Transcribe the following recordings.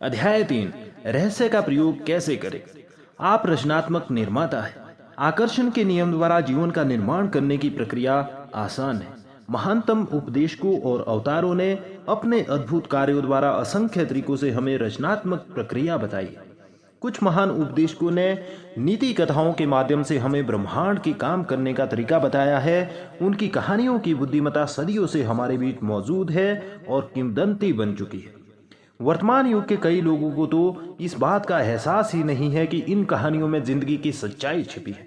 अध्याय 3। रहस्य का प्रयोग कैसे करें। आप रचनात्मक निर्माता है। आकर्षण के नियम द्वारा जीवन का निर्माण करने की प्रक्रिया आसान है। महानतम उपदेशकों और अवतारों ने अपने अद्भुत कार्यों द्वारा असंख्य तरीकों से हमें रचनात्मक प्रक्रिया बताई है। कुछ महान उपदेशकों ने नीति कथाओं के माध्यम से हमें ब्रह्मांड के काम करने का तरीका बताया है। उनकी कहानियों की बुद्धिमत्ता सदियों से हमारे बीच मौजूद है और किंवदंती बन चुकी है। वर्तमान युग के कई लोगों को तो इस बात का एहसास ही नहीं है कि इन कहानियों में जिंदगी की सच्चाई छिपी है।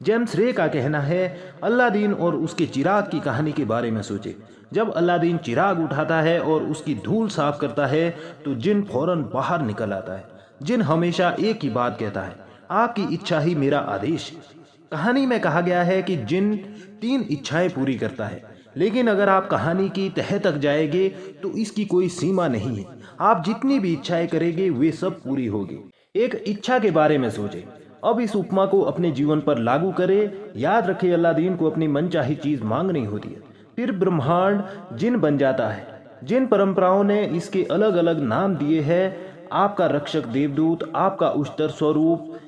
जेम्स रे का कहना है, अल्लादीन और उसके चिराग की कहानी के बारे में सोचे। जब अल्लादीन चिराग उठाता है और उसकी धूल साफ करता है तो जिन फौरन बाहर निकल आता है। जिन हमेशा एक ही बात कहता है, आपकी इच्छा ही मेरा आदेश है। कहानी में कहा गया है कि जिन 3 इच्छाएं पूरी करता है, लेकिन अगर आप कहानी की तह तक जाएंगे तो इसकी कोई सीमा नहीं है। आप जितनी भी इच्छाएं करेंगे वे सब पूरी होगी। एक इच्छा के बारे में सोचें। अब इस उपमा को अपने जीवन पर लागू करें। याद रखें, अल्लादीन को अपनी मनचाही चीज मांगनी होती है, फिर ब्रह्मांड जिन बन जाता है। जिन परंपराओं ने इसके अलग अलग नाम दिए हैं, आपका रक्षक देवदूत, आपका उच्चतर स्वरूप,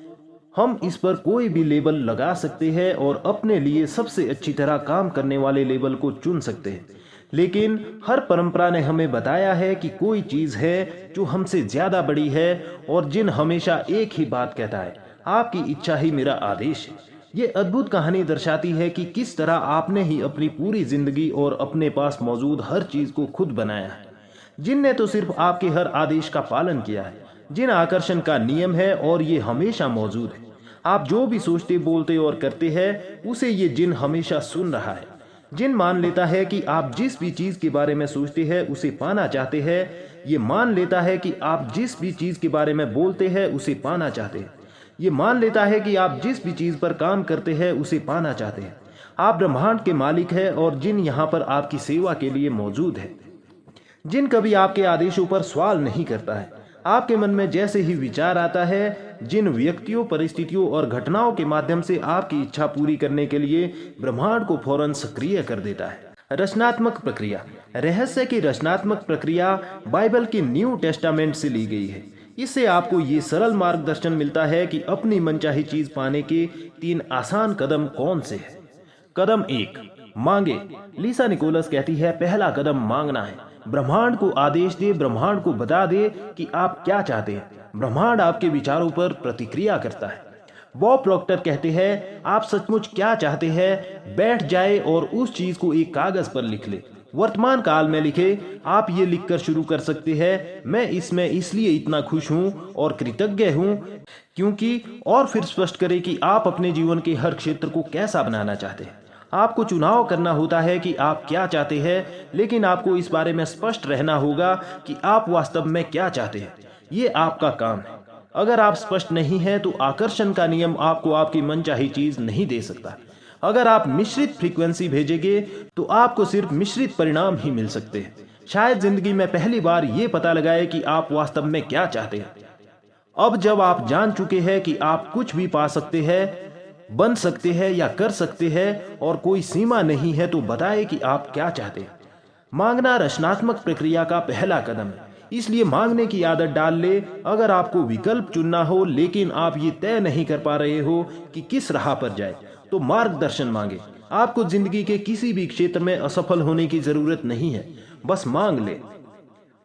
हम इस पर कोई भी लेबल लगा सकते हैं और अपने लिए सबसे अच्छी तरह काम करने वाले लेबल को चुन सकते हैं। लेकिन हर परंपरा ने हमें बताया है कि कोई चीज है जो हमसे ज्यादा बड़ी है और जिन हमेशा एक ही बात कहता है, आपकी इच्छा ही मेरा आदेश है। ये अद्भुत कहानी दर्शाती है कि किस तरह आपने ही अपनी पूरी जिंदगी और अपने पास मौजूद हर चीज को खुद बनाया है। जिन ने तो सिर्फ आपके हर आदेश का पालन किया है। जिन आकर्षण का नियम है और ये हमेशा मौजूद है। आप जो भी सोचते, बोलते और करते हैं, उसे ये जिन हमेशा सुन रहा है। जिन मान लेता है कि आप जिस भी चीज के बारे में सोचते हैं उसे पाना चाहते हैं। ये मान लेता है कि आप जिस भी चीज के बारे में बोलते हैं उसे पाना चाहते हैं। ये मान लेता है कि आप जिस भी चीज पर काम करते हैं उसे पाना चाहते हैं। आप ब्रह्मांड के मालिक हैं और जिन यहाँ पर आपकी सेवा के लिए मौजूद है। जिन कभी आपके आदेशों पर सवाल नहीं करता है। आपके मन में जैसे ही विचार आता है, जिन व्यक्तियों, परिस्थितियों और घटनाओं के माध्यम से आपकी इच्छा पूरी करने के लिए ब्रह्मांड को फौरन सक्रिय कर देता है। रचनात्मक प्रक्रिया। रहस्य की रचनात्मक प्रक्रिया बाइबल के न्यू टेस्टामेंट से ली गई है। इससे आपको ये सरल मार्गदर्शन मिलता है कि अपनी मनचाही चीज पाने के 3 आसान कदम कौन से हैं। कदम 1, मांगे। लीसा निकोलस कहती है, पहला कदम मांगना है। ब्रह्मांड को आदेश दे, ब्रह्मांड को बता दे कि आप क्या चाहते हैं। ब्रह्मांड आपके विचारों पर प्रतिक्रिया करता है। बॉब प्रॉक्टर कहते हैं, आप सचमुच क्या चाहते हैं, बैठ जाए और उस चीज को एक कागज पर लिख ले। वर्तमान काल में लिखे। आप ये लिखकर शुरू कर सकते हैं, मैं इसमें इसलिए इतना खुश हूं और कृतज्ञ हूं क्योंकि, और फिर स्पष्ट करें कि आप अपने जीवन के हर क्षेत्र को कैसा बनाना चाहते हैं। आपको चुनाव करना होता है कि आप क्या चाहते हैं, लेकिन आपको इस बारे में स्पष्ट रहना होगा कि आप वास्तव में क्या चाहते हैं। ये आपका काम है। अगर आप स्पष्ट नहीं हैं तो आकर्षण का नियम आपको आपकी मनचाही चीज नहीं दे सकता। अगर आप मिश्रित फ्रीक्वेंसी भेजेंगे तो आपको सिर्फ मिश्रित परिणाम ही मिल सकते हैं। शायद जिंदगी में पहली बार ये पता लगाए कि आप वास्तव में क्या चाहते हैं। अब जब आप जान चुके हैं कि आप कुछ भी पा सकते हैं, बन सकते हैं या कर सकते हैं और कोई सीमा नहीं है, तो बताए कि आप क्या चाहते हैं। मांगना रचनात्मक प्रक्रिया का पहला कदम है, इसलिए मांगने की आदत डाल ले। अगर आपको विकल्प चुनना हो लेकिन आप ये तय नहीं कर पा रहे हो कि किस राह पर जाए, तो मार्गदर्शन मांगे। आपको जिंदगी के किसी भी क्षेत्र में असफल होने की जरूरत नहीं है, बस मांग ले।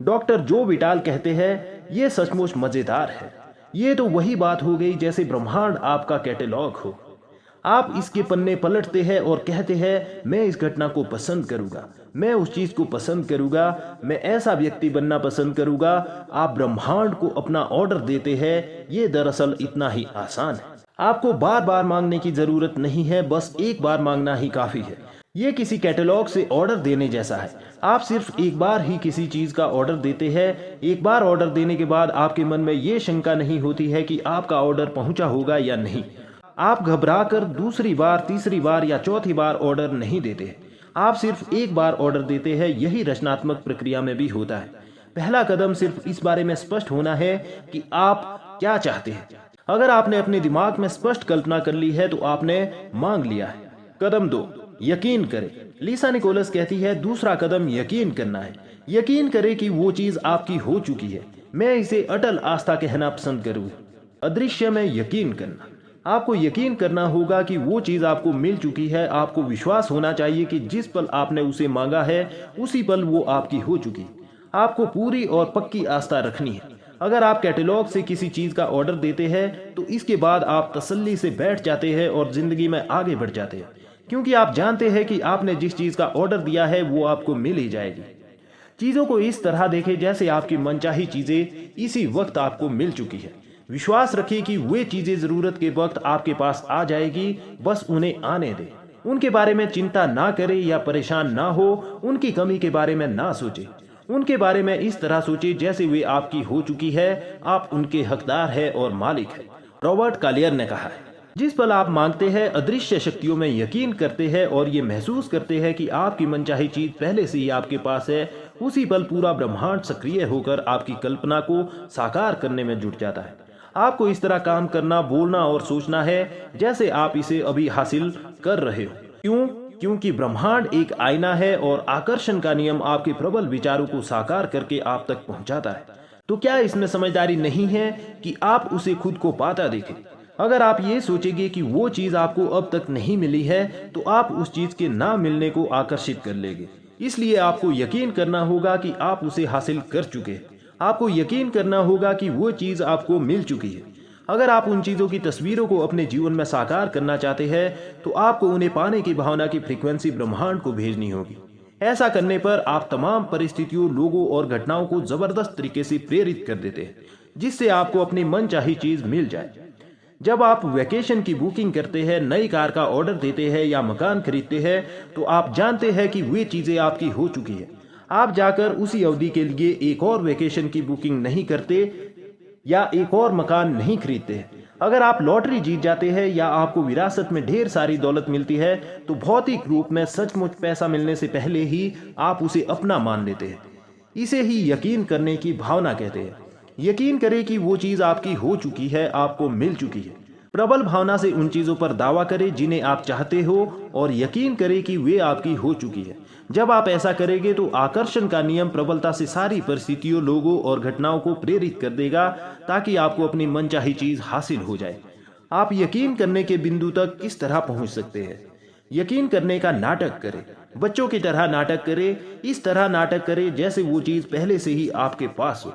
डॉक्टर जो विटाल कहते हैं, ये सचमुच मजेदार है। ये तो वही बात हो गई जैसे ब्रह्मांड आपका कैटलॉग हो। आप इसके पन्ने पलटते हैं और कहते हैं, मैं इस घटना को पसंद करूंगा, मैं उस चीज को पसंद करूंगा, मैं ऐसा व्यक्ति बनना पसंद करूंगा। आप ब्रह्मांड को अपना ऑर्डर देते हैं। ये दरअसल इतना ही आसान है। आपको बार बार मांगने की जरूरत नहीं है, बस एक बार मांगना ही काफी है। ये किसी कैटलॉग से ऑर्डर देने जैसा है। आप सिर्फ एक बार ही किसी चीज का ऑर्डर देते हैं। एक बार ऑर्डर देने के बाद आपके मन में ये शंका नहीं होती है कि आपका ऑर्डर पहुंचा होगा या नहीं। आप घबराकर दूसरी बार, तीसरी बार या चौथी बार ऑर्डर नहीं देते। आप सिर्फ एक बार ऑर्डर देते हैं। यही रचनात्मक प्रक्रिया में भी होता है। पहला कदम सिर्फ इस बारे में स्पष्ट होना है कि आप क्या चाहते हैं। अगर आपने अपने दिमाग में स्पष्ट कल्पना कर ली है तो आपने मांग लिया है। कदम 2, यकीन करें। लीसा निकोलस कहती है, दूसरा कदम यकीन करना है। यकीन करें कि वो चीज आपकी हो चुकी है। मैं इसे अटल आस्था कहना पसंद करूँ। अदृश्य में यकीन करना। आपको यकीन करना होगा कि वो चीज़ आपको मिल चुकी है। आपको विश्वास होना चाहिए कि जिस पल आपने उसे मांगा है उसी पल वो आपकी हो चुकी। आपको पूरी और पक्की आस्था रखनी है। अगर आप कैटलॉग से किसी चीज़ का ऑर्डर देते हैं तो इसके बाद आप तसल्ली से बैठ जाते हैं और ज़िंदगी में आगे बढ़ जाते हैं, क्योंकि आप जानते हैं कि आपने जिस चीज़ का ऑर्डर दिया है वो आपको मिल ही जाएगी। चीज़ों को इस तरह देखें जैसे आपकी मनचाही चीज़ें इसी वक्त आपको मिल चुकी है। विश्वास रखिए कि वे चीज़ें ज़रूरत के वक्त आपके पास आ जाएगी, बस उन्हें आने दें। उनके बारे में चिंता ना करें या परेशान ना हो। उनकी कमी के बारे में ना सोचें। उनके बारे में इस तरह सोचें जैसे वे आपकी हो चुकी है, आप उनके हकदार है और मालिक है। रॉबर्ट कॉलियर ने कहा है, जिस पल आप मांगते हैं, अदृश्य शक्तियों में यकीन करते हैं और ये महसूस करते हैं कि आपकी मनचाही चीज पहले से ही आपके पास है, उसी पल पूरा ब्रह्मांड सक्रिय होकर आपकी कल्पना को साकार करने में जुट जाता है। आपको इस तरह काम करना, बोलना और सोचना है जैसे आप इसे अभी हासिल कर रहे हो। क्यों? क्योंकि ब्रह्मांड एक आईना है और आकर्षण का नियम आपके प्रबल विचारों को साकार करके आप तक पहुंचाता है। तो क्या इसमें समझदारी नहीं है कि आप उसे खुद को पाता देखें? अगर आप ये सोचेंगे कि वो चीज़ आपको अब तक नहीं मिली है तो आप उस चीज़ के ना मिलने को आकर्षित कर लेंगे। इसलिए आपको यकीन करना होगा कि आप उसे हासिल कर चुके हैं। आपको यकीन करना होगा कि वो चीज़ आपको मिल चुकी है। अगर आप उन चीज़ों की तस्वीरों को अपने जीवन में साकार करना चाहते हैं तो आपको उन्हें पाने की भावना की फ्रीक्वेंसी ब्रह्मांड को भेजनी होगी। ऐसा करने पर आप तमाम परिस्थितियों, लोगों और घटनाओं को जबरदस्त तरीके से प्रेरित कर देते हैं, जिससे आपको अपनी मनचाही चीज़ मिल जाए। जब आप वैकेशन की बुकिंग करते हैं, नई कार का ऑर्डर देते हैं या मकान खरीदते हैं तो आप जानते हैं कि वे चीज़ें आपकी हो चुकी है। आप जाकर उसी अवधि के लिए एक और वैकेशन की बुकिंग नहीं करते या एक और मकान नहीं खरीदते। अगर आप लॉटरी जीत जाते हैं या आपको विरासत में ढेर सारी दौलत मिलती है तो भौतिक रूप में सचमुच पैसा मिलने से पहले ही आप उसे अपना मान लेते हैं। इसे ही यकीन करने की भावना कहते हैं। यकीन करें कि वो चीज़ आपकी हो चुकी है, आपको मिल चुकी है। प्रबल भावना से उन चीज़ों पर दावा करें जिन्हें आप चाहते हो और यकीन करें कि वे आपकी हो चुकी है। जब आप ऐसा करेंगे तो आकर्षण का नियम प्रबलता से सारी परिस्थितियों, लोगों और घटनाओं को प्रेरित कर देगा ताकि आपको अपनी मनचाही चीज़ हासिल हो जाए। आप यकीन करने के बिंदु तक किस तरह पहुंच सकते हैं? यकीन करने का नाटक करें। बच्चों की तरह नाटक करें। इस तरह नाटक करें जैसे वो चीज़ पहले से ही आपके पास हो।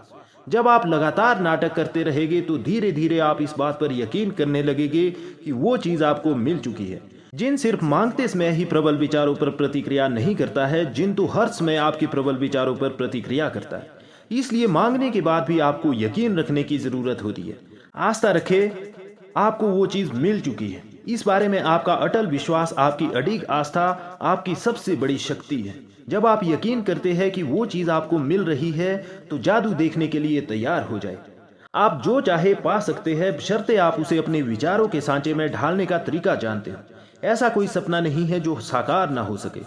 जब आप लगातार नाटक करते रहेंगे तो धीरे धीरे आप इस बात पर यकीन करने लगेंगे कि वो चीज़ आपको मिल चुकी है। जिन सिर्फ मांगते समय ही प्रबल विचारों पर प्रतिक्रिया नहीं करता है, जिन तो हर समय आपके प्रबल विचारों पर प्रतिक्रिया करता है। इसलिए मांगने के बाद भी आपको यकीन रखने की जरूरत होती है। आस्था रखें, आपको वो चीज़ मिल चुकी है। इस बारे में आपका अटल विश्वास, आपकी अडिग आस्था आपकी सबसे बड़ी शक्ति है। जब आप यकीन करते हैं कि वो चीज़ आपको मिल रही है तो जादू देखने के लिए तैयार हो जाए। आप जो चाहे पा सकते हैं, बशर्ते आप उसे अपने विचारों के सांचे में ढालने का तरीका जानते हो। ऐसा कोई सपना नहीं है जो साकार ना हो सके,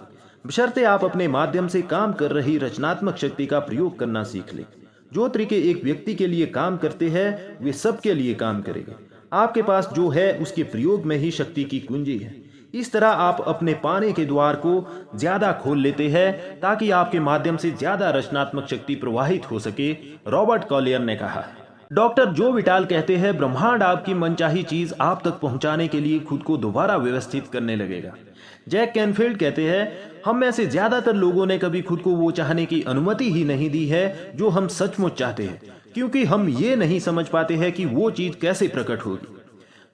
बशर्ते आप अपने माध्यम से काम कर रही रचनात्मक शक्ति का प्रयोग करना सीख लें। जो तरीके एक व्यक्ति के लिए काम करते हैं वे सबके लिए काम करेंगे। आपके पास जो है उसके प्रयोग में ही शक्ति की कुंजी है। इस तरह आप अपने पाने के द्वार को ज्यादा खोल लेते हैं ताकि आपके माध्यम से ज्यादा रचनात्मक शक्ति प्रवाहित हो सके। रॉबर्ट कॉलियर ने कहा। डॉक्टर जो विटाल कहते हैं, ब्रह्मांड आपकी मनचाही चीज आप तक पहुंचाने के लिए खुद को दोबारा व्यवस्थित करने लगेगा। जैक कैनफील्ड कहते हैं, हम में से ज्यादातर लोगों ने कभी खुद को वो चाहने की अनुमति ही नहीं दी है जो हम सचमुच चाहते हैं, क्योंकि हम ये नहीं समझ पाते हैं कि वो चीज कैसे प्रकट होगी।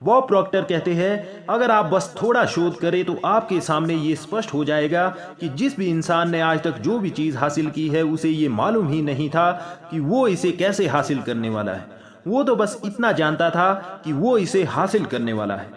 बॉब प्रॉक्टर कहते हैं, अगर आप बस थोड़ा शोध करें तो आपके सामने ये स्पष्ट हो जाएगा कि जिस भी इंसान ने आज तक जो भी चीज़ हासिल की है उसे ये मालूम ही नहीं था कि वो इसे कैसे हासिल करने वाला है। वो तो बस इतना जानता था कि वो इसे हासिल करने वाला है।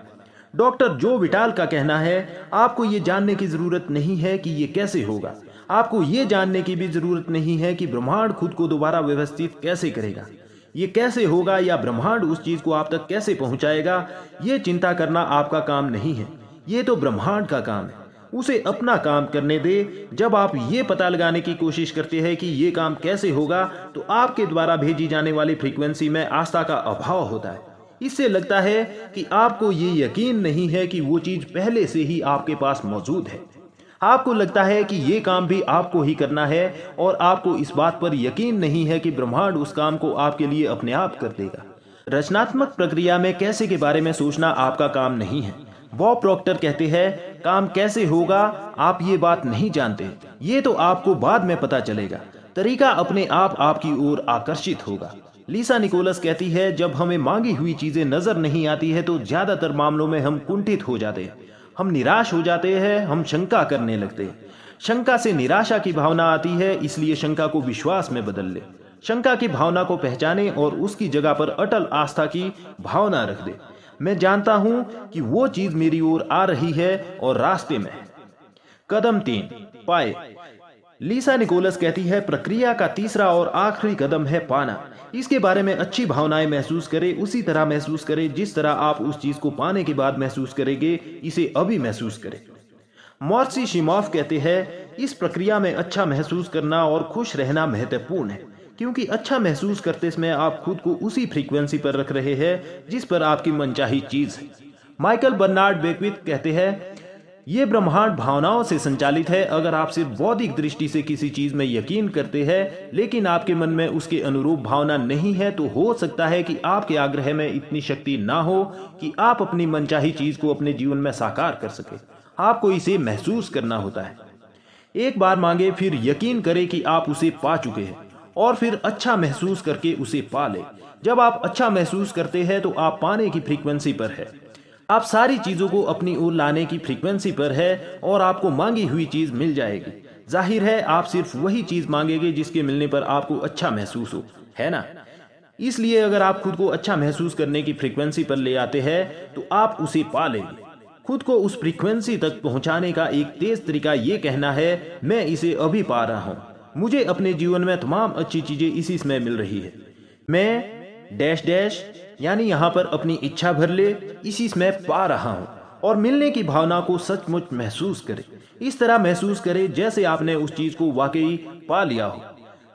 डॉक्टर जो विटाल का कहना है, आपको ये जानने की ज़रूरत नहीं है कि ये कैसे होगा। आपको ये जानने की भी ज़रूरत नहीं है कि ब्रह्मांड खुद को दोबारा व्यवस्थित कैसे करेगा। ये कैसे होगा या ब्रह्मांड उस चीज को आप तक कैसे पहुंचाएगा, ये चिंता करना आपका काम नहीं है। ये तो ब्रह्मांड का काम है। उसे अपना काम करने दे। जब आप ये पता लगाने की कोशिश करते हैं कि ये काम कैसे होगा तो आपके द्वारा भेजी जाने वाली फ्रीक्वेंसी में आस्था का अभाव होता है। इससे लगता है कि आपको ये यकीन नहीं है कि वो चीज पहले से ही आपके पास मौजूद है। आपको लगता है कि ये काम भी आपको ही करना है और आपको इस बात पर यकीन नहीं है कि ब्रह्मांड उस काम को आपके लिए अपने आप कर देगा। रचनात्मक प्रक्रिया में कैसे के बारे में सोचना आपका काम नहीं है। बॉब प्रॉक्टर कहते हैं, काम कैसे होगा आप ये बात नहीं जानते, ये तो आपको बाद में पता चलेगा। तरीका अपने आप आपकी ओर आकर्षित होगा। लीसा निकोलस कहती है, जब हमें मांगी हुई चीजें नजर नहीं आती है तो ज्यादातर मामलों में हम कुंठित हो जाते हैं, हम निराश हो जाते हैं, हम शंका करने लगते हैं। शंका से निराशा की भावना आती है, इसलिए शंका को विश्वास में बदल ले। शंका की भावना को पहचाने और उसकी जगह पर अटल आस्था की भावना रख दे। मैं जानता हूं कि वो चीज मेरी ओर आ रही है और रास्ते में है। कदम 3, पाए। लीसा निकोलस कहती है, प्रक्रिया का तीसरा और आखिरी कदम है पाना। इसके बारे में अच्छी भावनाएं महसूस करें, उसी तरह महसूस करें जिस तरह आप उस चीज को पाने के बाद महसूस करेंगे। इसे अभी महसूस करें। मॉर्सी शिमॉफ कहते हैं, इस प्रक्रिया में अच्छा महसूस करना और खुश रहना महत्वपूर्ण है, क्योंकि अच्छा महसूस करते समय आप खुद को उसी फ्रीक्वेंसी पर रख रहे हैं जिस पर आपकी मनचाही चीज है। माइकल बर्नार्ड बेकविथ कहते हैं, ये ब्रह्मांड भावनाओं से संचालित है। अगर आप सिर्फ बौद्धिक दृष्टि से किसी चीज में यकीन करते हैं लेकिन आपके मन में उसके अनुरूप भावना नहीं है, तो हो सकता है कि आपके आग्रह में इतनी शक्ति ना हो कि आप अपनी मनचाही चीज को अपने जीवन में साकार कर सके। आपको इसे महसूस करना होता है। एक बार मांगे, फिर यकीन करें कि आप उसे पा चुके हैं और फिर अच्छा महसूस करके उसे पा ले। जब आप अच्छा महसूस करते हैं तो आप पाने की फ्रीक्वेंसी पर है। आप सारी चीजों को अपनी ओर लाने की फ्रीक्वेंसी पर है और आपको मांगी हुई चीज मिल जाएगी। जाहिर है आप सिर्फ वही चीज मांगेंगे जिसके मिलने पर आपको अच्छा महसूस हो, है ना? इसलिए अगर आप खुद को अच्छा महसूस करने की फ्रीक्वेंसी पर ले आते हैं तो आप उसे पा लेंगे। खुद को उस फ्रीक्वेंसी तक पहुंचाने का एक तेज तरीका ये कहना है, मैं इसे अभी पा रहा हूं, मुझे अपने जीवन में तमाम अच्छी चीजें इसी समय मिल रही है। मैं डैश डैश यानी यहाँ पर अपनी इच्छा भर ले, इसी समय पा रहा हूँ। और मिलने की भावना को सचमुच महसूस करें। इस तरह महसूस करें जैसे आपने उस चीज को वाकई पा लिया हो।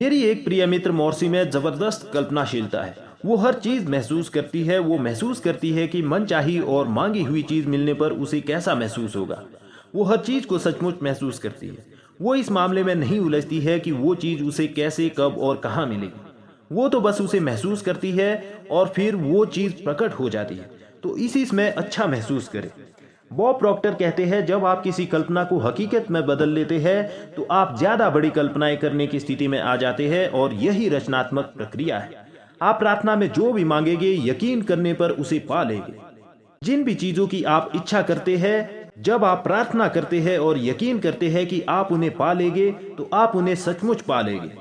मेरी एक प्रिय मित्र मॉर्सी में जबरदस्त कल्पनाशीलता है। वो हर चीज महसूस करती है। वो महसूस करती है कि मनचाही और मांगी हुई चीज मिलने पर उसे कैसा महसूस होगा। वो हर चीज को सचमुच महसूस करती है। वो इस मामले में नहीं उलझती है कि वो चीज उसे कैसे, कब और कहाँ मिलेगी। वो तो बस उसे महसूस करती है और फिर वो चीज प्रकट हो जाती है। तो इसी में अच्छा महसूस करें। बॉब प्रॉक्टर कहते हैं, जब आप किसी कल्पना को हकीकत में बदल लेते हैं तो आप ज्यादा बड़ी कल्पनाएं करने की स्थिति में आ जाते हैं और यही रचनात्मक प्रक्रिया है। आप प्रार्थना में जो भी मांगेंगे, यकीन करने पर उसे पा लेंगे। जिन भी चीजों की आप इच्छा करते हैं, जब आप प्रार्थना करते हैं और यकीन करते हैं कि आप उन्हें पा लेंगे तो आप उन्हें सचमुच पा लेंगे।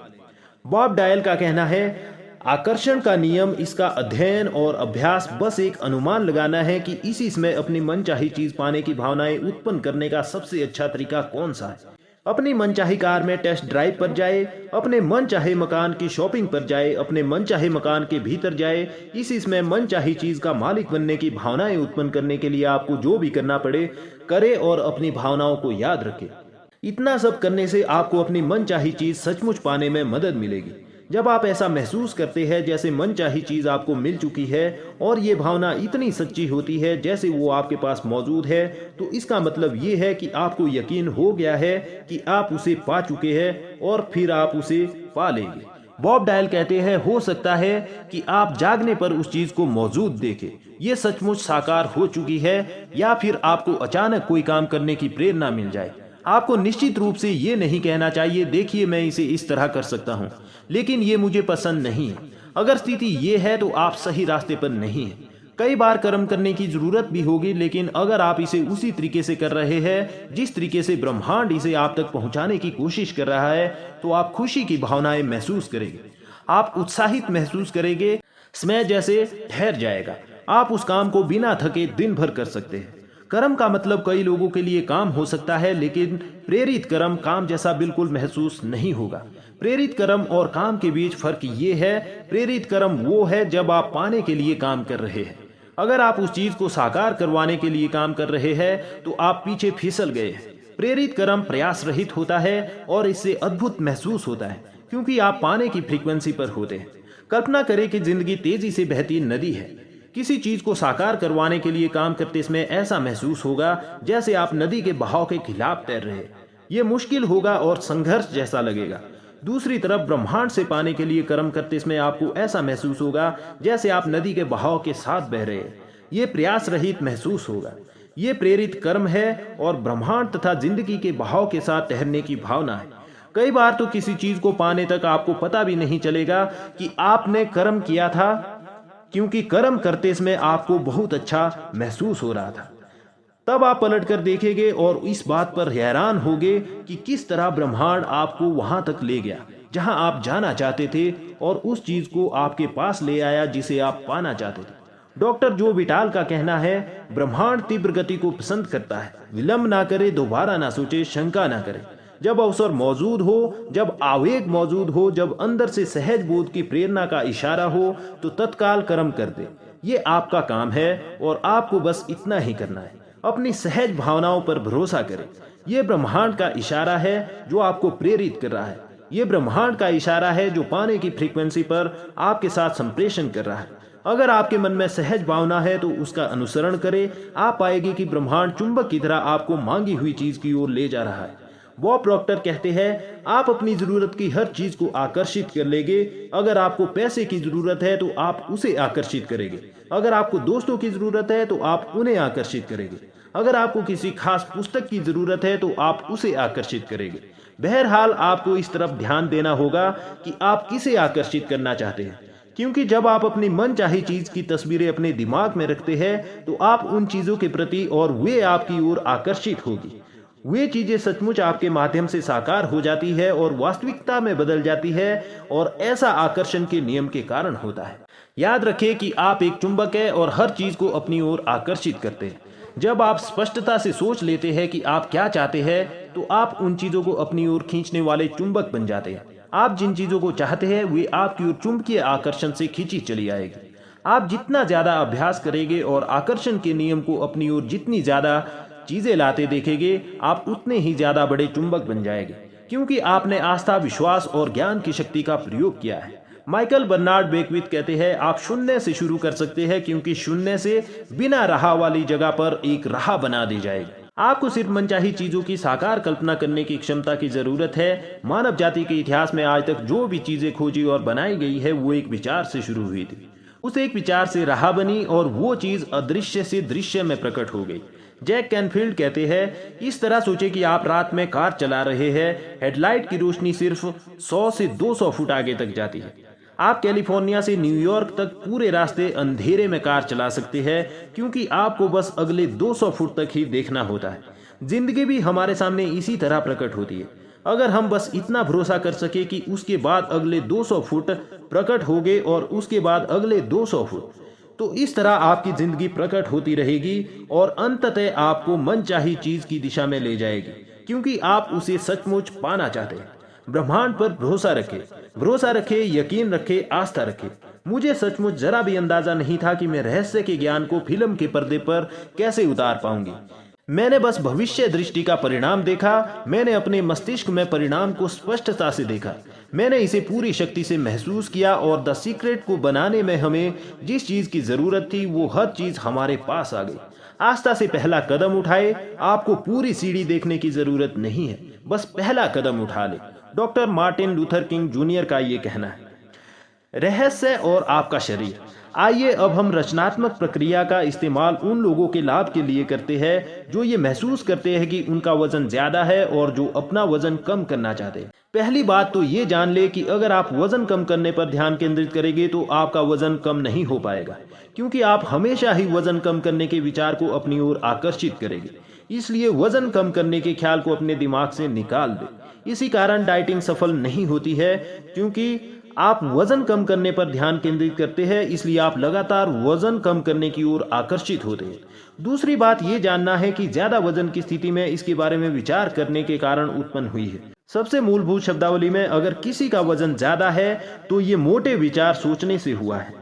बॉब डायल का कहना है, आकर्षण का नियम, इसका अध्ययन और अभ्यास बस एक अनुमान लगाना है कि इसी समय अपनी मनचाही चीज पाने की भावनाएं उत्पन्न करने का सबसे अच्छा तरीका कौन सा है। अपनी मनचाही कार में टेस्ट ड्राइव पर जाए, अपने मनचाहे मकान की शॉपिंग पर जाए, अपने मनचाहे मकान के भीतर जाए। इसी समय मनचाही चीज का मालिक बनने की भावनाएं उत्पन्न करने के लिए आपको जो भी करना पड़े करे और अपनी भावनाओं को याद रखें। इतना सब करने से आपको अपनी मनचाही चीज सचमुच पाने में मदद मिलेगी। जब आप ऐसा महसूस करते हैं जैसे मनचाही चीज आपको मिल चुकी है और ये भावना इतनी सच्ची होती है जैसे वो आपके पास मौजूद है, तो इसका मतलब ये है कि आपको यकीन हो गया है कि आप उसे पा चुके हैं और फिर आप उसे पा लेंगे। बॉब डायल कहते हैं, हो सकता है कि आप जागने पर उस चीज को मौजूद देखें, ये सचमुच साकार हो चुकी है, या फिर आपको अचानक कोई काम करने की प्रेरणा मिल जाए। आपको निश्चित रूप से ये नहीं कहना चाहिए, देखिए मैं इसे इस तरह कर सकता हूँ लेकिन ये मुझे पसंद नहीं है। अगर स्थिति ये है तो आप सही रास्ते पर नहीं हैं। कई बार कर्म करने की जरूरत भी होगी, लेकिन अगर आप इसे उसी तरीके से कर रहे हैं जिस तरीके से ब्रह्मांड इसे आप तक पहुंचाने की कोशिश कर रहा है, तो आप खुशी की भावनाएं महसूस करेंगे। आप उत्साहित महसूस करेंगे, समय जैसे ठहर जाएगा। आप उस काम को बिना थके दिन भर कर सकते हैं। कर्म का मतलब कई लोगों के लिए काम हो सकता है, लेकिन प्रेरित कर्म काम जैसा बिल्कुल महसूस नहीं होगा। प्रेरित कर्म और काम के बीच फर्क ये है, प्रेरित कर्म वो है जब आप पाने के लिए काम कर रहे हैं। अगर आप उस चीज को साकार करवाने के लिए काम कर रहे हैं तो आप पीछे फिसल गए हैं। प्रेरित कर्म प्रयास रहित होता है और इससे अद्भुत महसूस होता है क्योंकि आप पाने की फ्रीक्वेंसी पर होते हैं। कल्पना करें कि जिंदगी तेजी से बहती नदी है। किसी चीज को साकार करवाने के लिए काम करते समय ऐसा महसूस होगा जैसे आप नदी के बहाव के खिलाफ तैर रहे हैं। ये मुश्किल होगा और संघर्ष जैसा लगेगा। दूसरी तरफ ब्रह्मांड से पाने के लिए कर्म करते समय आपको ऐसा महसूस होगा जैसे आप नदी के बहाव के साथ बह रहे हैं। ये प्रयास रहित महसूस होगा। ये प्रेरित कर्म है और ब्रह्मांड तथा जिंदगी के बहाव के साथ तैरने की भावना है। कई बार तो किसी चीज को पाने तक आपको पता भी नहीं चलेगा कि आपने कर्म किया था, क्योंकि कर्म करते समय आपको बहुत अच्छा महसूस हो रहा था। तब आप पलट कर देखेंगे और इस बात पर हैरान होंगे कि किस तरह ब्रह्मांड आपको वहां तक ले गया जहां आप जाना चाहते थे और उस चीज को आपके पास ले आया जिसे आप पाना चाहते थे। डॉक्टर जो विटाल का कहना है, ब्रह्मांड तीव्र गति को पसंद करता है। विलंब ना करे, दोबारा ना सोचे, शंका ना करे। जब अवसर मौजूद हो, जब आवेग मौजूद हो, जब अंदर से सहज बोध की प्रेरणा का इशारा हो, तो तत्काल कर्म कर दे। ये आपका काम है और आपको बस इतना ही करना है। अपनी सहज भावनाओं पर भरोसा करें। ये ब्रह्मांड का इशारा है जो आपको प्रेरित कर रहा है। ये ब्रह्मांड का इशारा है जो पाने की फ्रीक्वेंसी पर आपके साथ संप्रेषण कर रहा है। अगर आपके मन में सहज भावना है तो उसका अनुसरण करें। आप पाएंगे कि ब्रह्मांड चुंबक की तरह आपको मांगी हुई चीज की ओर ले जा रहा है। बॉब प्रॉक्टर कहते हैं, आप अपनी जरूरत की हर चीज को आकर्षित कर लेंगे। अगर आपको पैसे की जरूरत है तो आप उसे आकर्षित करेंगे। अगर आपको दोस्तों की जरूरत है तो आप उन्हें आकर्षित करेंगे। अगर आपको किसी खास पुस्तक की जरूरत है तो आप उसे आकर्षित करेंगे। बहरहाल आपको इस तरफ ध्यान देना होगा कि आप किसे आकर्षित करना चाहते हैं, क्योंकि जब आप अपनी मनचाही चीज की तस्वीरें अपने दिमाग में रखते हैं तो आप उन चीजों के प्रति और वे आपकी ओर आकर्षित होगी। वे चीजें सचमुच आपके माध्यम से साकार हो जाती है और वास्तविकता में बदल जाती है, और ऐसा आकर्षण के नियम के कारण होता है। याद रखें कि आप एक चुंबक है और हर चीज को अपनी ओर आकर्षित करते हैं। जब आप स्पष्टता से सोच लेते हैं कि आप क्या चाहते हैं, तो आप उन चीजों को अपनी ओर खींचने वाले चुंबक बन जाते हैं। आप जिन चीजों को चाहते हैं वे आपकी ओर चुंबकीय आकर्षण से खींची चली आएगी। आप जितना ज्यादा अभ्यास करेंगे और आकर्षण के नियम को अपनी ओर जितनी ज्यादा चीजें लाते देखेंगे, आप उतने ही ज्यादा बड़े चुंबक बन जाएंगे, क्योंकि आपने आस्था, विश्वास और ज्ञान की शक्ति का प्रयोग किया है। माइकल बर्नार्ड बेकविथ कहते हैं, आप शून्य से शुरू कर सकते हैं, क्योंकि शून्य से बिना राह वाली जगह पर एक राह बना दी जाएगी। आपको सिर्फ मनचाही चीजों की साकार कल्पना करने की क्षमता की जरूरत है। मानव जाति के इतिहास में आज तक जो भी चीजें खोजी और बनाई गई है वो एक विचार से शुरू हुई थी। उस एक विचार से राह बनी और वो चीज अदृश्य से दृश्य में प्रकट हो गई। जैक कैनफील्ड कहते हैं, इस तरह सोचे कि आप रात में कार चला रहे हैं। हेडलाइट की रोशनी सिर्फ 100 से 200 फुट आगे तक जाती है। आप कैलिफोर्निया से न्यूयॉर्क तक पूरे रास्ते अंधेरे में कार चला सकते हैं, क्योंकि आपको बस अगले 200 फुट तक ही देखना होता है। जिंदगी भी हमारे सामने इसी तरह प्रकट होती है। अगर हम बस इतना भरोसा कर सके कि उसके बाद अगले 200 फुट प्रकट हो गए और उसके बाद अगले 200 फुट, तो इस तरह आपकी जिंदगी प्रकट होती रहेगी और अंततः आपको मनचाही चीज की दिशा में ले जाएगी, क्योंकि आप उसे सचमुच पाना चाहते हैं। ब्रह्मांड पर भरोसा रखे, यकीन रखे, आस्था रखे। मुझे सचमुच जरा भी अंदाजा नहीं था कि मैं रहस्य के ज्ञान को फिल्म के पर्दे पर कैसे उतार पाऊंगी। मैंने बस भविष्य दृष्टि का परिणाम देखा। मैंने अपने मस्तिष्क में परिणाम को स्पष्टता से देखा। मैंने इसे पूरी शक्ति से महसूस किया और द सीक्रेट को बनाने में हमें जिस चीज की जरूरत थी वो हर चीज हमारे पास आ गई। आस्था से पहला कदम उठाए। आपको पूरी सीढ़ी देखने की जरूरत नहीं है, बस पहला कदम उठा ले। Doctor Martin Luther king junior का ये कहना है। रहस्य और आपका शरीर। आइए अब हम रचनात्मक प्रक्रिया का इस्तेमाल उन लोगों के लाभ के लिए करते हैं जो ये महसूस करते हैं कि उनका वजन ज्यादा है और जो अपना वजन कम करना चाहते हैं। पहली बात तो ये जान ले कि अगर आप वजन कम करने पर ध्यान केंद्रित करेंगे तो आपका वजन कम नहीं हो पाएगा, क्योंकि आप हमेशा ही वजन कम करने के विचार को अपनी ओर आकर्षित करेंगे। इसलिए वजन कम करने के ख्याल को अपने दिमाग से निकाल दें। इसी कारण डाइटिंग सफल नहीं होती है, क्योंकि आप वजन कम करने पर ध्यान केंद्रित करते हैं, इसलिए आप लगातार वजन कम करने की ओर आकर्षित होते हैं। दूसरी बात ये जानना है कि ज्यादा वजन की स्थिति में इसके बारे में विचार करने के कारण उत्पन्न हुई है। सबसे मूलभूत शब्दावली में अगर किसी का वजन ज्यादा है तो ये मोटे विचार सोचने से हुआ है,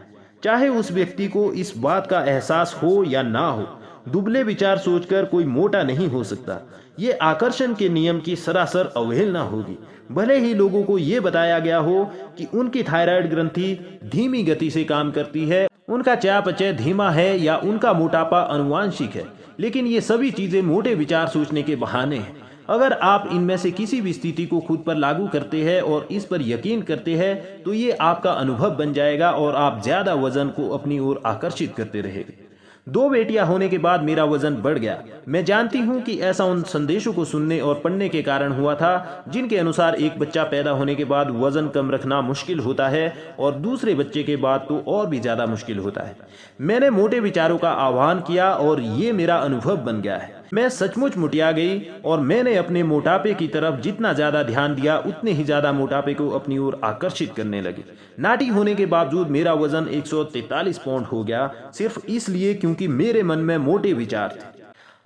चाहे उस व्यक्ति को इस बात का एहसास हो या ना हो। दुबले विचार सोचकर कोई मोटा नहीं हो सकता। ये आकर्षण के नियम की सरासर अवहेलना होगी। भले ही लोगों को ये बताया गया हो कि उनकी थायराइड ग्रंथि धीमी गति से काम करती है, उनका चयापचय धीमा है या उनका मोटापा आनुवांशिक है, लेकिन ये सभी चीजें मोटे विचार सोचने के बहाने हैं। अगर आप इनमें से किसी भी स्थिति को खुद पर लागू करते हैं और इस पर यकीन करते हैं तो ये आपका अनुभव बन जाएगा और आप ज्यादा वजन को अपनी ओर आकर्षित करते रहेंगे। 2 बेटियां होने के बाद मेरा वजन बढ़ गया। मैं जानती हूं कि ऐसा उन संदेशों को सुनने और पढ़ने के कारण हुआ था जिनके अनुसार एक बच्चा पैदा होने के बाद वजन कम रखना मुश्किल होता है और दूसरे बच्चे के बाद तो और भी ज्यादा मुश्किल होता है। मैंने मोटे विचारों का आह्वान किया और ये मेरा अनुभव बन गया है। मैं सचमुच मुटिया गई और मैंने अपने मोटापे की तरफ जितना ज्यादा ध्यान दिया उतने ही ज्यादा मोटापे को अपनी ओर आकर्षित करने लगी। नाटी होने के बावजूद मेरा वजन 143 पाउंड हो गया, सिर्फ इसलिए क्योंकि मेरे मन में मोटे विचार थे।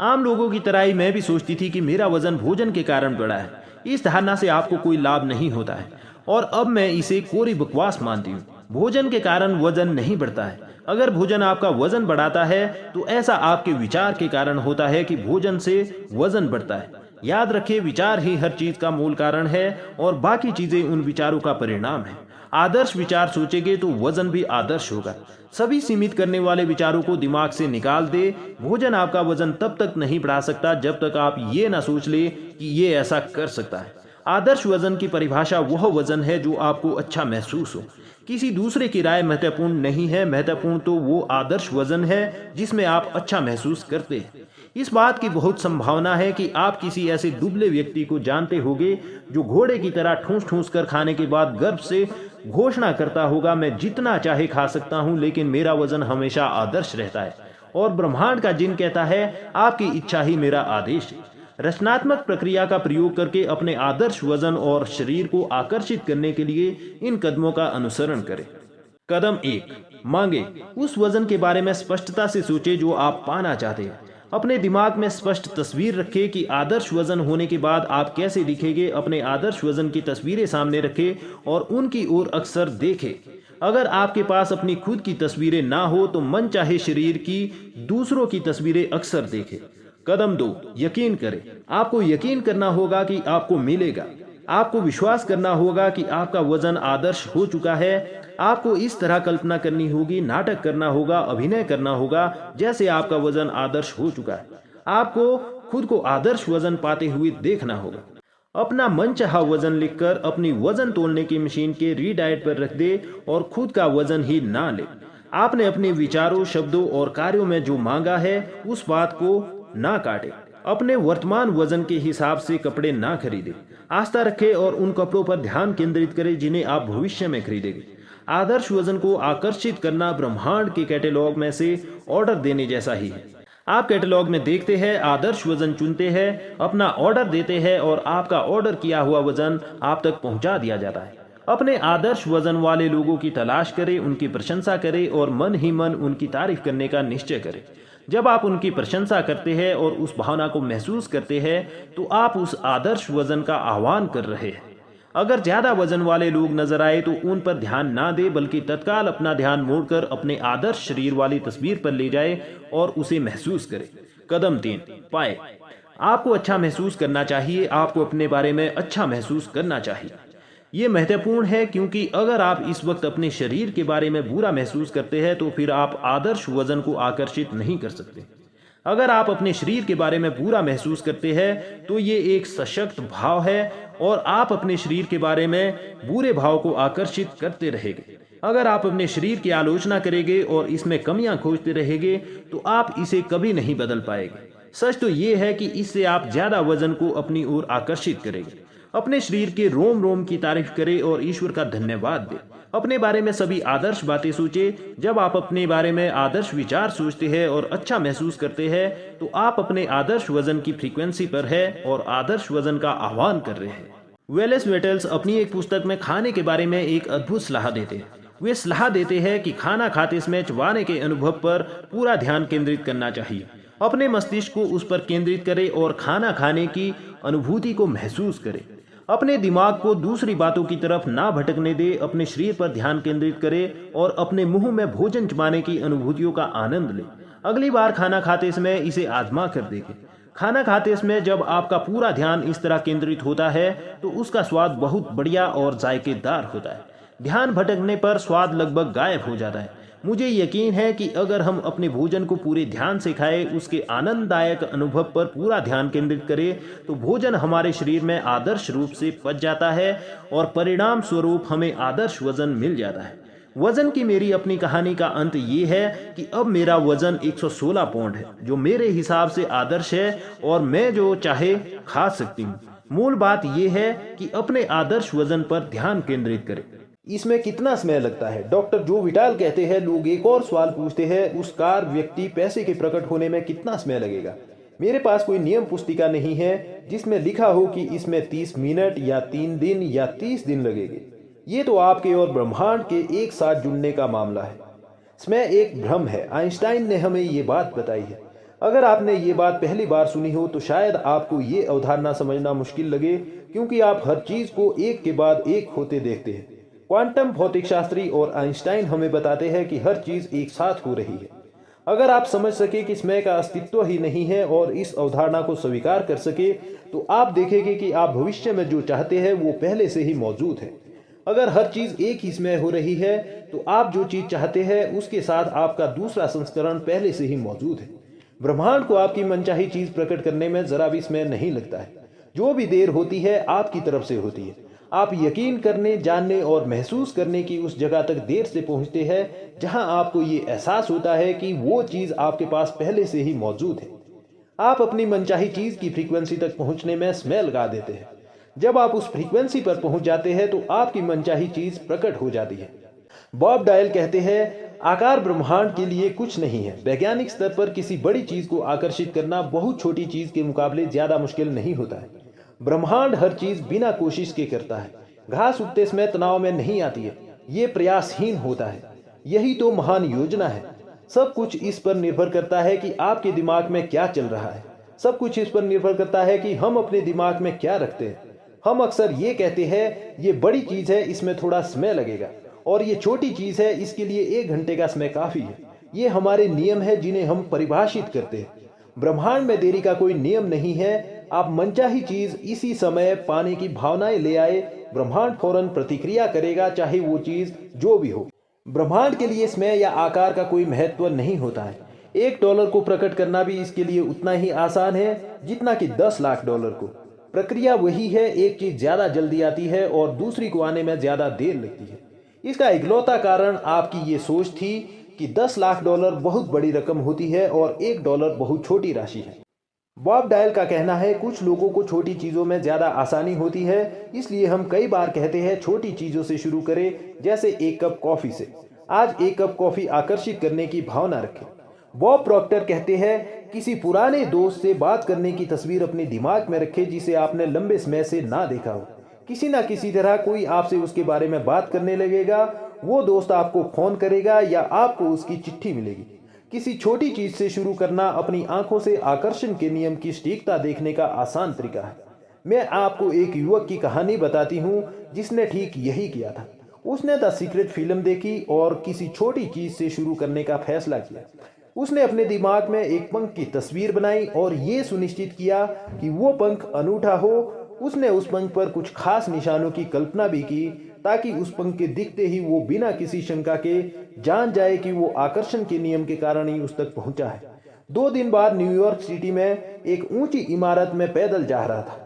आम लोगों की तरह ही मैं भी सोचती थी कि मेरा वजन भोजन के कारण बढ़ा है। इस धारणा से आपको कोई लाभ नहीं होता है और अब मैं इसे कोरी बकवास मानती हूँ। भोजन के कारण वजन नहीं बढ़ता है। अगर भोजन आपका वजन बढ़ाता है तो ऐसा आपके विचार के कारण होता है कि भोजन से वजन बढ़ता है। याद रखिए, विचार ही हर चीज का मूल कारण है और बाकी चीजें उन विचारों का परिणाम है। आदर्श विचार सोचेंगे तो वजन भी आदर्श होगा। सभी सीमित करने वाले विचारों को दिमाग से निकाल दे। भोजन आपका वजन तब तक नहीं बढ़ा सकता जब तक आप ये ना सोच ले कि ये ऐसा कर सकता है। आदर्श वजन की परिभाषा वह वजन है जो आपको अच्छा महसूस हो। किसी दूसरे की राय महत्वपूर्ण नहीं है, महत्वपूर्ण तो वो आदर्श वजन है जिसमें आप अच्छा महसूस करते हैं। इस बात की बहुत संभावना है कि आप किसी ऐसे दुबले व्यक्ति को जानते होंगे जो घोड़े की तरह ठूस ठूस कर खाने के बाद गर्व से घोषणा करता होगा, मैं जितना चाहे खा सकता हूं लेकिन मेरा वजन हमेशा आदर्श रहता है। और ब्रह्मांड का जिन कहता है, आपकी इच्छा ही मेरा आदेश है। रचनात्मक प्रक्रिया का प्रयोग करके अपने आदर्श वजन और शरीर को आकर्षित करने के लिए इन कदमों का अनुसरण करें। कदम 1, मांगे। उस वजन के बारे में स्पष्टता से सोचें जो आप पाना चाहते हैं। अपने दिमाग में स्पष्ट तस्वीर रखें कि आदर्श वजन होने के बाद आप कैसे दिखेंगे। अपने आदर्श वजन की तस्वीरें सामने रखें और उनकी ओर अक्सर देखें। अगर आपके पास अपनी खुद की तस्वीरें ना हो तो मन चाहे शरीर की दूसरों की तस्वीरें अक्सर देखें। कदम 2, यकीन करें। आपको यकीन करना होगा कि आपको मिलेगा। आपको विश्वास करना होगा कि आपका वजन आदर्श हो चुका है। आपको इस तरह कल्पना करनी होगी, नाटक करना होगा, अभिनय करना होगा जैसे आपका वजन आदर्श हो चुका है। आपको खुद को आदर्श वजन पाते हुए देखना होगा। अपना मनचाहा वजन लिखकर अपनी वजन तोलने की मशीन के रीडाइट पर रख दे और खुद का वजन ही ना ले। आपने अपने विचारों, शब्दों और कार्यों में जो मांगा है उस बात को ना काटे। अपने वर्तमान वजन के हिसाब से कपड़े ना खरीदे। आस्था रखें और उन कपड़ों पर ध्यान केंद्रित करें जिन्हें आप भविष्य में खरीदेंगे। आदर्श वजन को आकर्षित करना ब्रह्मांड के कैटलॉग में से ऑर्डर देने जैसा ही है। आप कैटलॉग में देखते हैं, आदर्श वजन चुनते हैं, अपना ऑर्डर देते हैं और आपका ऑर्डर किया हुआ वजन आप तक पहुंचा दिया जाता है। अपने आदर्श वजन वाले लोगों की तलाश करें, उनकी प्रशंसा करें और मन ही मन उनकी तारीफ करने का निश्चय करें। जब आप उनकी प्रशंसा करते हैं और उस भावना को महसूस करते हैं तो आप उस आदर्श वजन का आह्वान कर रहे हैं। अगर ज्यादा वजन वाले लोग नजर आए तो उन पर ध्यान ना दे, बल्कि तत्काल अपना ध्यान मोड़कर अपने आदर्श शरीर वाली तस्वीर पर ले जाए और उसे महसूस करे। कदम 3, पाए। आपको अच्छा महसूस करना चाहिए। आपको अपने बारे में अच्छा महसूस करना चाहिए। ये महत्वपूर्ण है क्योंकि अगर आप इस वक्त अपने शरीर के बारे में बुरा महसूस करते हैं तो फिर आप आदर्श वजन को आकर्षित नहीं कर सकते। अगर आप अपने शरीर के बारे में बुरा महसूस करते हैं तो ये एक सशक्त भाव है और आप अपने शरीर के बारे में बुरे भाव को आकर्षित करते रहेंगे। अगर आप अपने शरीर की आलोचना करेंगे और इसमें कमियां खोजते रहेंगे तो आप इसे कभी नहीं बदल पाएंगे। सच तो ये है कि इससे आप ज्यादा वजन को अपनी ओर आकर्षित करेंगे। अपने शरीर के रोम रोम की तारीफ करें और ईश्वर का धन्यवाद दें। अपने बारे में सभी आदर्श बातें सोचें। जब आप अपने बारे में आदर्श विचार सोचते हैं और अच्छा महसूस करते हैं तो आप अपने आदर्श वजन की फ्रीक्वेंसी पर है और आदर्श वजन का आह्वान कर रहे हैं। वेलेस वेटल्स अपनी एक पुस्तक में खाने के बारे में एक अद्भुत सलाह देते हैं। वे सलाह देते हैं कि खाना खाते समय चबाने के अनुभव पर पूरा ध्यान केंद्रित करना चाहिए। अपने मस्तिष्क को उस पर केंद्रित करें और खाना खाने की अनुभूति को महसूस करें। अपने दिमाग को दूसरी बातों की तरफ ना भटकने दे। अपने शरीर पर ध्यान केंद्रित करें और अपने मुंह में भोजन चबाने की अनुभूतियों का आनंद लें। अगली बार खाना खाते समय इसे आजमा कर देखें। खाना खाते समय जब आपका पूरा ध्यान इस तरह केंद्रित होता है तो उसका स्वाद बहुत बढ़िया और जायकेदार होता है। ध्यान भटकने पर स्वाद लगभग गायब हो जाता है। मुझे यकीन है कि अगर हम अपने भोजन को पूरे ध्यान से खाएं, उसके आनंददायक अनुभव पर पूरा ध्यान केंद्रित करें, तो भोजन हमारे शरीर में आदर्श रूप से पच जाता है और परिणाम स्वरूप हमें आदर्श वजन मिल जाता है। वजन की मेरी अपनी कहानी का अंत ये है कि अब मेरा वजन 116 पाउंड है, जो मेरे हिसाब से आदर्श है और मैं जो चाहे खा सकती हूँ। मूल बात यह है कि अपने आदर्श वजन पर ध्यान केंद्रित करें। इसमें कितना समय लगता है? डॉक्टर जो विटाल कहते हैं, लोग एक और सवाल पूछते हैं, उस कार व्यक्ति पैसे के प्रकट होने में कितना समय लगेगा? मेरे पास कोई नियम पुस्तिका नहीं है जिसमें लिखा हो कि इसमें 30 मिनट या 3 दिन या 30 दिन लगेंगे। ये तो आपके और ब्रह्मांड के एक साथ जुड़ने का मामला है। समय एक भ्रम है। आइंस्टाइन ने हमें ये बात बताई है। अगर आपने ये बात पहली बार सुनी हो तो शायद आपको ये अवधारणा समझना मुश्किल लगे, क्योंकि आप हर चीज को एक के बाद एक होते देखते हैं। क्वांटम भौतिक शास्त्री और आइंस्टाइन हमें बताते हैं कि हर चीज एक साथ हो रही है। अगर आप समझ सके कि समय का अस्तित्व ही नहीं है और इस अवधारणा को स्वीकार कर सके, तो आप देखेंगे कि आप भविष्य में जो चाहते हैं वो पहले से ही मौजूद है। अगर हर चीज एक ही समय हो रही है, तो आप जो चीज चाहते हैं उसके साथ आपका दूसरा संस्करण पहले से ही मौजूद है। ब्रह्मांड को आपकी मनचाही चीज प्रकट करने में जरा भी समय नहीं लगता है। जो भी देर होती है आपकी तरफ से होती है। आप यकीन करने, जानने और महसूस करने की उस जगह तक देर से पहुंचते हैं जहां आपको ये एहसास होता है कि वो चीज आपके पास पहले से ही मौजूद है। आप अपनी मनचाही चीज की फ्रीक्वेंसी तक पहुंचने में समय लगा देते हैं। जब आप उस फ्रीक्वेंसी पर पहुंच जाते हैं तो आपकी मनचाही चीज प्रकट हो जाती है। बॉब डायल कहते हैं, आकार ब्रह्मांड के लिए कुछ नहीं है। वैज्ञानिक स्तर पर किसी बड़ी चीज को आकर्षित करना बहुत छोटी चीज के मुकाबले ज्यादा मुश्किल नहीं होता है। ब्रह्मांड हर चीज बिना कोशिश के करता है। घास उगते समय तनाव में नहीं आती है, ये प्रयासहीन होता है। यही तो महान योजना है। सब कुछ इस पर निर्भर करता है कि आपके दिमाग में क्या चल रहा है। सब कुछ इस पर निर्भर करता है कि हम अपने दिमाग में क्या रखते हैं। हम अक्सर ये कहते हैं, ये बड़ी चीज है, इसमें थोड़ा समय लगेगा, और ये छोटी चीज है, इसके लिए 1 घंटे का समय काफी है। ये हमारे नियम है जिन्हें हम परिभाषित करते हैं। ब्रह्मांड में देरी का कोई नियम नहीं है। आप मनचाही चीज इसी समय पाने की भावनाएं ले आए, ब्रह्मांड फौरन प्रतिक्रिया करेगा, चाहे वो चीज जो भी हो। ब्रह्मांड के लिए समय या आकार का कोई महत्व नहीं होता है। $1 को प्रकट करना भी इसके लिए उतना ही आसान है जितना कि 10 लाख डॉलर को। प्रक्रिया वही है, एक चीज ज्यादा जल्दी आती है और दूसरी को आने में ज्यादा देर लगती है। इसका इकलौता कारण आपकी ये सोच थी कि 10 लाख डॉलर बहुत बड़ी रकम होती है और $1 बहुत छोटी राशि है। बॉब डायल का कहना है, कुछ लोगों को छोटी चीजों में ज्यादा आसानी होती है, इसलिए हम कई बार कहते हैं छोटी चीजों से शुरू करें, जैसे 1 कप कॉफी से। आज 1 कप कॉफी आकर्षित करने की भावना रखें। बॉब प्रॉक्टर कहते हैं, किसी पुराने दोस्त से बात करने की तस्वीर अपने दिमाग में रखें जिसे आपने लंबे समय से ना देखा हो। किसी ना किसी तरह कोई आपसे उसके बारे में बात करने लगेगा। वो दोस्त आपको फोन करेगा या आपको उसकी चिट्ठी मिलेगी। किसी छोटी चीज से शुरू करना अपनी आंखों से आकर्षण के नियम की सटीकता देखने का आसान तरीका है। मैं आपको एक युवक की कहानी बताती हूँ जिसने ठीक यही किया था। उसने द सीक्रेट फिल्म देखी और किसी छोटी चीज से शुरू करने का फैसला किया। उसने अपने दिमाग में एक पंख की तस्वीर बनाई और ये सुनिश्चित किया कि वो पंख अनूठा हो। उसने उस पंख पर कुछ खास निशानों की कल्पना भी की ताकि उस पंख के दिखते ही वो बिना किसी शंका के जान जाए कि वो आकर्षण के नियम के कारण ही उस तक पहुंचा है। 2 दिन बाद न्यूयॉर्क सिटी में एक ऊंची इमारत में पैदल जा रहा था।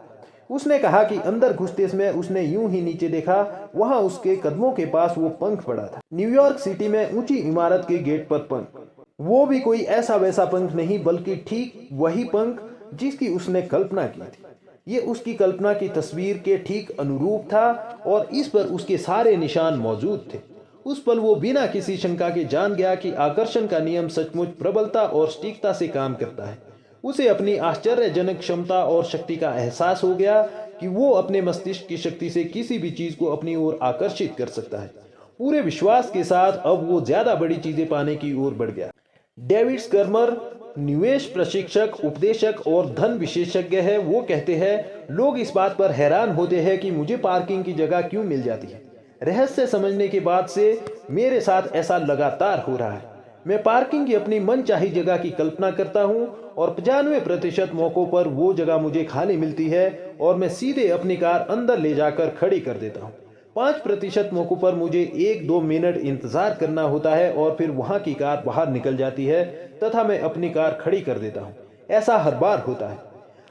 उसने कहा कि अंदर घुसते समय उसने यूं ही नीचे देखा, वहां उसके कदमों के पास वो पंख पड़ा था। न्यूयॉर्क सिटी में ऊंची इमारत के गेट पर पंख, वो भी कोई ऐसा वैसा पंख नहीं, बल्कि ठीक वही पंख जिसकी उसने कल्पना की थी। ये उसकी कल्पना की तस्वीर के ठीक अनुरूप था और इस पर उसके सारे निशान मौजूद थे। उस पल वो बिना किसी शंका के जान गया कि आकर्षण का नियम सचमुच प्रबलता और सटीकता से काम करता है। उसे अपनी आश्चर्यजनक क्षमता और शक्ति का एहसास हो गया कि वो अपने मस्तिष्क की शक्ति से किसी भी चीज को अपनी ओर आकर्षित कर सकता है। पूरे विश्वास के साथ अब वो ज्यादा बड़ी चीजें पाने की ओर बढ़ गया। डेविड स्कर्मर निवेश प्रशिक्षक, उपदेशक और धन विशेषज्ञ है। वो कहते हैं, लोग इस बात पर हैरान होते हैं कि मुझे पार्किंग की जगह क्यों मिल जाती है। रहस्य समझने के बाद से मेरे साथ ऐसा लगातार हो रहा है। मैं पार्किंग की अपनी मनचाही जगह की कल्पना करता हूं और 95% मौकों पर वो जगह मुझे खाली मिलती है और मैं सीधे अपनी कार अंदर ले जाकर खड़ी कर देता हूं 5% मौकों पर मुझे 1-2 मिनट इंतजार करना होता है और फिर वहां की कार बाहर निकल जाती है तथा मैं अपनी कार खड़ी कर देता हूं। ऐसा हर बार होता है।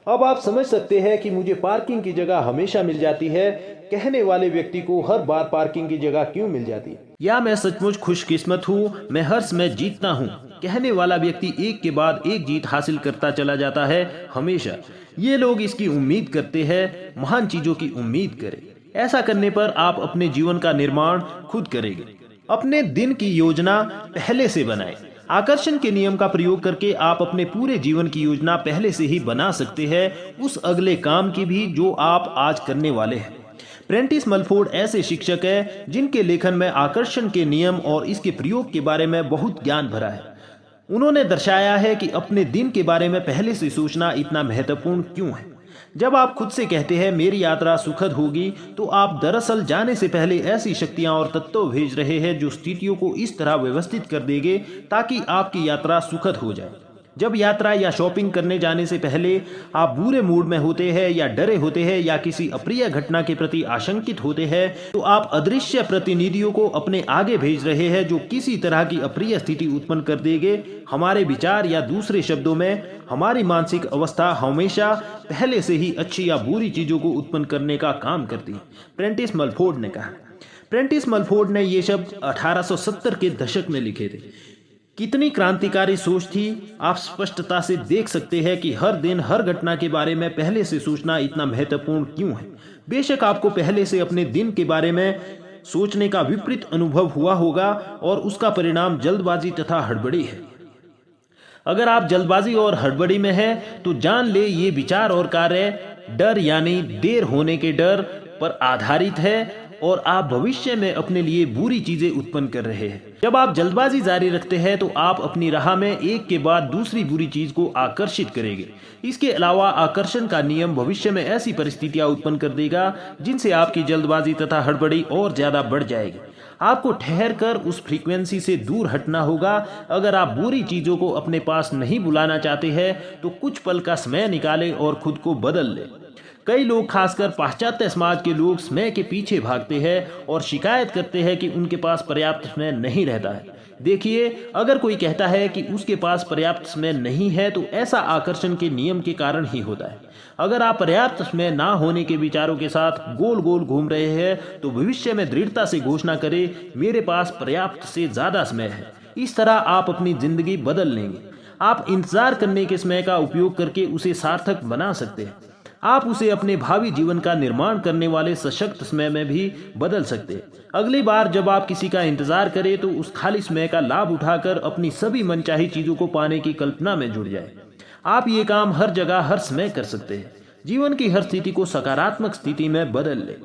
अब आप समझ सकते हैं कि मुझे पार्किंग की जगह हमेशा मिल जाती है। कहने वाले व्यक्ति को हर बार पार्किंग की जगह क्यों मिल जाती है? या मैं सचमुच खुशकिस्मत हूँ, मैं हर समय जीतता हूँ। कहने वाला व्यक्ति एक के बाद एक जीत हासिल करता चला जाता है हमेशा। ये लोग इसकी उम्मीद करते हैं, महान चीजों की उम्मीद करें। ऐसा करने पर आप अपने जीवन का निर्माण खुद करेंगे। अपने दिन की योजना पहले से बनाएं। आकर्षण के नियम का प्रयोग करके आप अपने पूरे जीवन की योजना पहले से ही बना सकते हैं, उस अगले काम की भी जो आप आज करने वाले हैं। प्रेंटिस मलफोर्ड ऐसे शिक्षक हैं जिनके लेखन में आकर्षण के नियम और इसके प्रयोग के बारे में बहुत ज्ञान भरा है। उन्होंने दर्शाया है कि अपने दिन के बारे में पहले से सोचना इतना महत्वपूर्ण क्यों है। जब आप खुद से कहते हैं मेरी यात्रा सुखद होगी, तो आप दरअसल जाने से पहले ऐसी शक्तियां और तत्व भेज रहे हैं जो स्थितियों को इस तरह व्यवस्थित कर देंगे ताकि आपकी यात्रा सुखद हो जाए। जब यात्रा या शॉपिंग करने जाने से पहले आप बुरे मूड में होते हैं या डरे होते हैं या किसी अप्रिय घटना के प्रति आशंकित होते हैं, तो आप अदृश्य प्रतिनिधियों को अपने आगे भेज रहे हैं जो किसी तरह की अप्रिय स्थिति उत्पन्न कर देंगे। हमारे विचार या दूसरे शब्दों में हमारी मानसिक अवस्था हमेशा पहले से ही अच्छी या बुरी चीजों को उत्पन्न करने का काम करती है, प्रेंटिस मलफोर्ड ने कहा। प्रेंटिस मलफोर्ड ने ये शब्द 1870 के दशक में लिखे थे। कितनी क्रांतिकारी सोच थी। आप स्पष्टता से देख सकते हैं कि हर दिन हर घटना के बारे में पहले से सोचना इतना महत्वपूर्ण क्यों है। बेशक आपको पहले से अपने दिन के बारे में सोचने का विपरीत अनुभव हुआ होगा और उसका परिणाम जल्दबाजी तथा हड़बड़ी है। अगर आप जल्दबाजी और हड़बड़ी में हैं, तो जान ले ये विचार और कार्य डर यानी देर होने के डर पर आधारित है और आप भविष्य में अपने लिए बुरी चीजें उत्पन्न कर रहे हैं। जब आप जल्दबाजी जारी रखते हैं तो आप अपनी राह में एक के बाद दूसरी बुरी चीज को आकर्षित करेंगे। इसके अलावा आकर्षण का नियम भविष्य में ऐसी परिस्थितियां उत्पन्न कर देगा जिनसे आपकी जल्दबाजी तथा हड़बड़ी और ज्यादा बढ़ जाएगी। आपको ठहर कर उस फ्रीक्वेंसी से दूर हटना होगा। अगर आप बुरी चीजों को अपने पास नहीं बुलाना चाहते हैं तो कुछ पल का समय निकालें और खुद को बदल लें। कई लोग, खासकर पाश्चात्य समाज के लोग, समय के पीछे भागते हैं और शिकायत करते हैं कि उनके पास पर्याप्त समय नहीं रहता है। देखिए, अगर कोई कहता है कि उसके पास पर्याप्त समय नहीं है तो ऐसा आकर्षण के नियम के कारण ही होता है। अगर आप पर्याप्त समय ना होने के विचारों के साथ गोल गोल घूम रहे हैं तो भविष्य में दृढ़ता से घोषणा करें, मेरे पास पर्याप्त से ज्यादा समय है। इस तरह आप अपनी जिंदगी बदल लेंगे। आप इंतजार करने के समय का उपयोग करके उसे सार्थक बना सकते हैं। आप उसे अपने भावी जीवन का निर्माण करने वाले सशक्त समय में भी बदल सकते हैं। अगली बार जब आप किसी का इंतजार करें तो उस खाली समय का लाभ उठाकर अपनी सभी मनचाही चीजों को पाने की कल्पना में जुड़ जाए। आप ये काम हर जगह हर समय कर सकते हैं। जीवन की हर स्थिति को सकारात्मक स्थिति में बदल ले।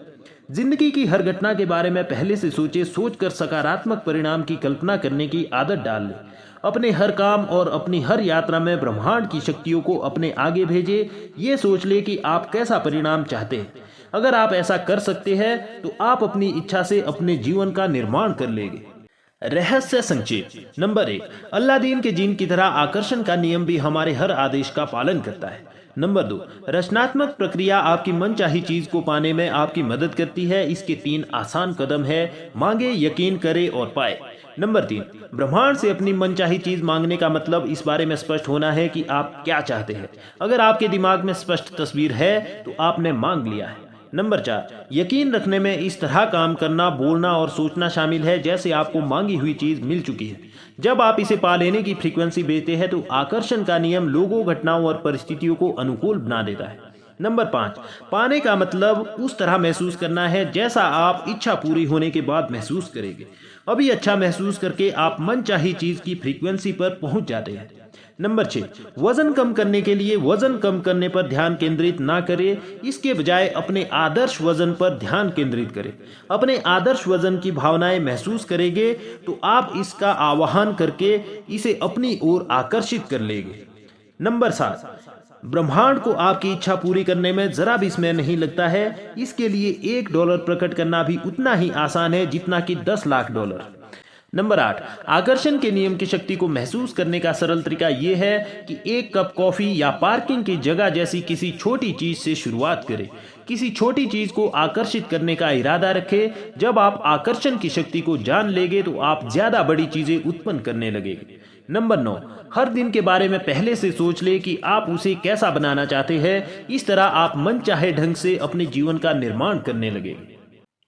जिंदगी की हर घटना के बारे में पहले से सोचे, सोचकर सकारात्मक परिणाम की कल्पना करने की आदत डाल ले। अपने हर काम और अपनी हर यात्रा में ब्रह्मांड की शक्तियों को अपने आगे भेजे। ये सोच ले कि आप कैसा परिणाम चाहते हैं। अगर आप ऐसा कर सकते हैं तो आप अपनी इच्छा से अपने जीवन का निर्माण कर लेंगे। रहस्य संक्षेप। नंबर 1, अल्लादीन के जीन की तरह आकर्षण का नियम भी हमारे हर आदेश का पालन करता है। नंबर 2, रचनात्मक प्रक्रिया आपकी मनचाही चीज को पाने में आपकी मदद करती है। इसके 3 आसान कदम है। मांगे, यकीन करे और पाए। नंबर 3, ब्रह्मांड से अपनी मनचाही चीज मांगने का मतलब इस बारे में स्पष्ट होना है कि आप क्या चाहते हैं। अगर आपके दिमाग में स्पष्ट तस्वीर है तो आपने मांग लिया है। नंबर 4, यकीन रखने में इस तरह काम करना, बोलना और सोचना शामिल है जैसे आपको मांगी हुई चीज मिल चुकी है। जब आप इसे पा लेने की फ्रीक्वेंसी भेजते हैं तो आकर्षण का नियम लोगों, घटनाओं और परिस्थितियों को अनुकूल बना देता है। नंबर 5, पाने का मतलब उस तरह महसूस करना है जैसा आप इच्छा पूरी होने के बाद महसूस करेंगे। अभी अच्छा महसूस करके आप मनचाही चीज की फ्रीक्वेंसी पर पहुंच जाते हैं। नंबर 6, वजन कम करने के लिए वजन कम करने पर ध्यान केंद्रित ना करें, इसके बजाय अपने आदर्श वजन पर ध्यान केंद्रित करें। अपने आदर्श वजन की भावनाएं महसूस करेंगे तो आप इसका आवाहन करके इसे अपनी ओर आकर्षित कर लेंगे। नंबर 7, ब्रह्मांड को आपकी इच्छा पूरी करने में जरा भी समय नहीं लगता है। इसके लिए $1 प्रकट करना भी उतना ही आसान है जितना कि $10 लाख। नंबर 8, आकर्षण के नियम की शक्ति को महसूस करने का सरल तरीका यह है कि 1 कप कॉफी या पार्किंग की जगह जैसी किसी छोटी चीज से शुरुआत करें। किसी छोटी चीज को आकर्षित करने का इरादा रखें। जब आप आकर्षण की शक्ति को जान लेंगे तो आप ज्यादा बड़ी चीजें उत्पन्न करने लगेंगे। नंबर 9, हर दिन के बारे में पहले से सोच ले कि आप उसे कैसा बनाना चाहते हैं। इस तरह आप मनचाहे ढंग से अपने जीवन का निर्माण करने लगेंगे।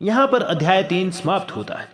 यहाँ पर अध्याय 3 समाप्त होता है।